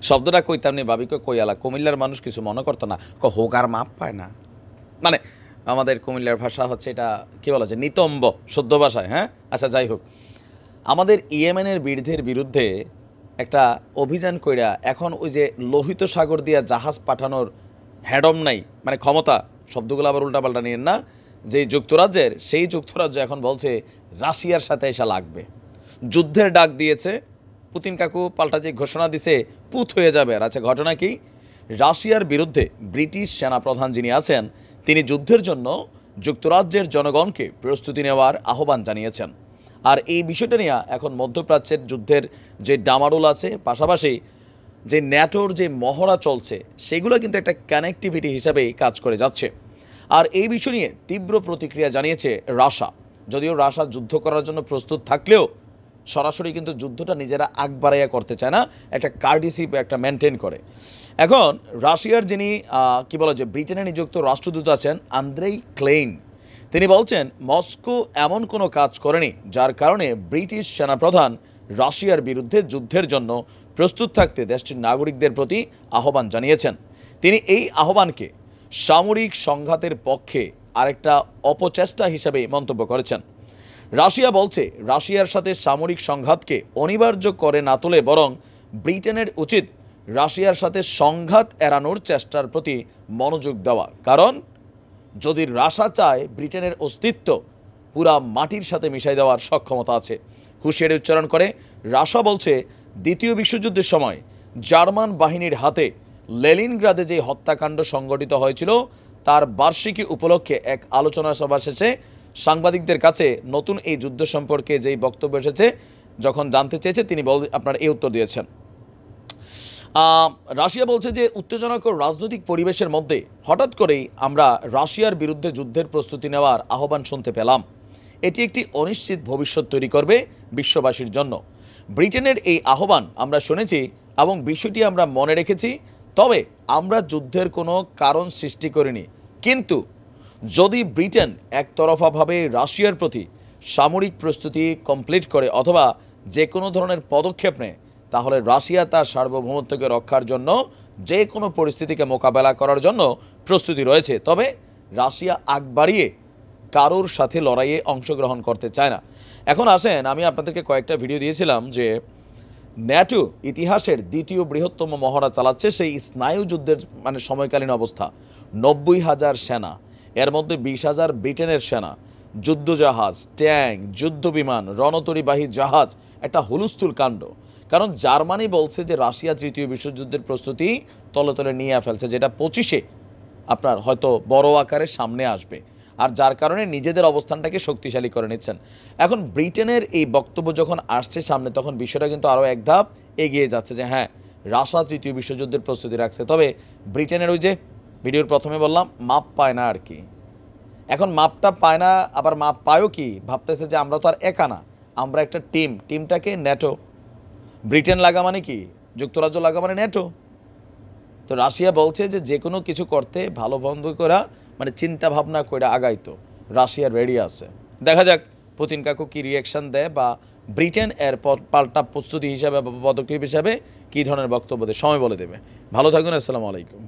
শব্দটা কইতাম নি ভাবিকে কইয়ালা কুমিল্লার মানুষ কিছু মনে করতো না হোগার মাপ পায় না মানে আমাদের কুমিল্লার ভাষা হচ্ছে এটা কী বলা যায় নিতম্ব শুদ্ধ ভাষায়। হ্যাঁ আচ্ছা যাই হোক, আমাদের ইয়েমেনের বিরুদ্ধে একটা অভিযান কইরা এখন ওই যে লোহিত সাগর দিয়া জাহাজ পাঠানোর হ্যাডম নাই মানে ক্ষমতা, শব্দগুলো আবার উল্টাপাল্টা নিয়েন না, যেই যুক্তরাজ্যের সেই যুক্তরাজ্য এখন বলছে রাশিয়ার সাথে এসে লাগবে, যুদ্ধের ডাক দিয়েছে। পুতিন কাকু পাল্টা যে ঘোষণা দিছে পুত হয়ে যাবে। আর আচ্ছা ঘটনা কি, রাশিয়ার বিরুদ্ধে ব্রিটিশ সেনাপ্রধান যিনি আছেন তিনি যুদ্ধের জন্য যুক্তরাজ্যের জনগণকে প্রস্তুতি নেওয়ার আহ্বান জানিয়েছেন। আর এই বিষয়টা নিয়ে এখন মধ্যপ্রাচ্যের যুদ্ধের যে ডামাডোল আছে, পাশাপাশি যে ন্যাটোর যে মহড়া চলছে সেগুলো কিন্তু একটা কানেক্টিভিটি হিসাবে কাজ করে যাচ্ছে। আর এই বিষয় নিয়ে তীব্র প্রতিক্রিয়া জানিয়েছে রাশিয়া। যদিও রাশিয়া যুদ্ধ করার জন্য প্রস্তুত থাকলেও সরাসরি কিন্তু যুদ্ধটা নিজেরা আগ বাড়াইয়া করতে চায় না, একটা কার্ডিসি একটা মেনটেন করে। এখন রাশিয়ার যিনি কী বলা যে ব্রিটেনে নিযুক্ত রাষ্ট্রদূত আছেন আন্দ্রেই ক্লেইন, তিনি বলছেন মস্কো এমন কোনো কাজ করেনি যার কারণে ব্রিটিশ সেনাপ্রধান রাশিয়ার বিরুদ্ধে যুদ্ধের জন্য প্রস্তুত থাকতে দেশটির নাগরিকদের প্রতি আহ্বান জানিয়েছেন। তিনি এই আহ্বানকে সামরিক সংঘাতের পক্ষে আরেকটা অপচেষ্টা হিসাবে মন্তব্য করেছেন। রাশিয়া বলছে রাশিয়ার সাথে সামরিক সংঘাতকে অনিবার্য করে না তোলে বরং ব্রিটেনের উচিত রাশিয়ার সাথে সংঘাত এড়ানোর চেষ্টার প্রতি মনোযোগ দেওয়া, কারণ যদি রাশিয়া চায় ব্রিটেনের অস্তিত্ব পুরা মাটির সাথে মিশাই দেওয়ার সক্ষমতা আছে। হুঁশিয়ারি উচ্চারণ করে রাশিয়া বলছে দ্বিতীয় বিশ্বযুদ্ধের সময় জার্মান বাহিনীর হাতে লেনিনগ্রাদে যে হত্যাকাণ্ড সংঘটিত হয়েছিল তার বার্ষিকী উপলক্ষে এক আলোচনা সভা শেষে সাংবাদিকদের কাছে নতুন এই যুদ্ধ সম্পর্কে যেই বক্তব্য এসেছে যখন জানতে চেয়েছে তিনি আপনার এই উত্তর দিয়েছেন। রাশিয়া বলছে যে উত্তেজনকর রাজনৈতিক পরিবেশের মধ্যে হঠাৎ করেই আমরা রাশিয়ার বিরুদ্ধে যুদ্ধের প্রস্তুতি নেওয়ার আহ্বান শুনতে পেলাম। এটি একটি অনিশ্চিত ভবিষ্যৎ তৈরি করবে বিশ্ববাসীর জন্য। ব্রিটেনের এই আহ্বান আমরা শুনেছি এবং বিষয়টি আমরা মনে রেখেছি, তবে আমরা যুদ্ধের কোনো কারণ সৃষ্টি করিনি। কিন্তু যদি ব্রিটেন একতরফাভাবে রাশিয়ার প্রতি সামরিক প্রস্তুতি কমপ্লিট করে অথবা যে কোনো ধরনের পদক্ষেপ নেয় তাহলে রাশিয়া তার সার্বভৌমত্বকে রক্ষার জন্য যে কোনো পরিস্থিতিকে মোকাবেলা করার জন্য প্রস্তুতি রয়েছে। তবে রাশিয়া আগ বাড়িয়ে কারোর সাথে লড়াইয়ে অংশগ্রহণ করতে চায় না। এখন আসেন, আমি আপনাদেরকে কয়েকটা ভিডিও দিয়েছিলাম যে ন্যাটো ইতিহাসের দ্বিতীয় বৃহত্তম মহড়া চালাচ্ছে, সেই স্নায়ু যুদ্ধের মানে সময়কালীন অবস্থা। 90,000 সেনা, এর মধ্যে 20,000 ব্রিটেনের সেনা, যুদ্ধজাহাজ, ট্যাঙ্ক, যুদ্ধবিমান, রণতরীবাহী জাহাজ, একটা হুলস্থুল কাণ্ড। কারণ জার্মানি বলছে যে রাশিয়া তৃতীয় বিশ্বযুদ্ধের প্রস্তুতি তলে তলে নিয়ে ফেলছে, যেটা 25-এ আপনার হয়তো বড় আকারে সামনে আসবে, আর যার কারণে নিজেদের অবস্থানটাকে শক্তিশালী করে নিচ্ছেন। এখন ব্রিটেনের এই বক্তব্য যখন আসছে সামনে তখন বিষয়টা কিন্তু আরও এক ধাপ এগিয়ে যাচ্ছে যে হ্যাঁ রাশিয়া তৃতীয় বিশ্বযুদ্ধের প্রস্তুতি রাখছে। তবে ব্রিটেনের ওই যে ভিডিওর প্রথমে বললাম মাপ পায় না আর কি, এখন মাপটা পায় না, আবার মাপ পায়ও কি ভাবতেছে যে আমরা তো আর একা না, আমরা একটা টিমটাকে ন্যাটো, ব্রিটেন লাগা মানে কি যুক্তরাজ্য লাগা মানে ন্যাটো। তো রাশিয়া বলছে যে কোনো কিছু করতে ভালো বন্ধ করা মানে চিন্তা ভাবনা করে আগাইতো রাশিয়া রেডি আছে। দেখা যাক পুতিন কাকু কী রিয়াকশান দেয় বা ব্রিটেন এর পাল্টা প্রস্তুতি হিসাবে বা পদক্ষেপ হিসাবে কী ধরনের বক্তব্য দেয়, সময় বলে দেবে। ভালো থাকুন, আসসালামু আলাইকুম।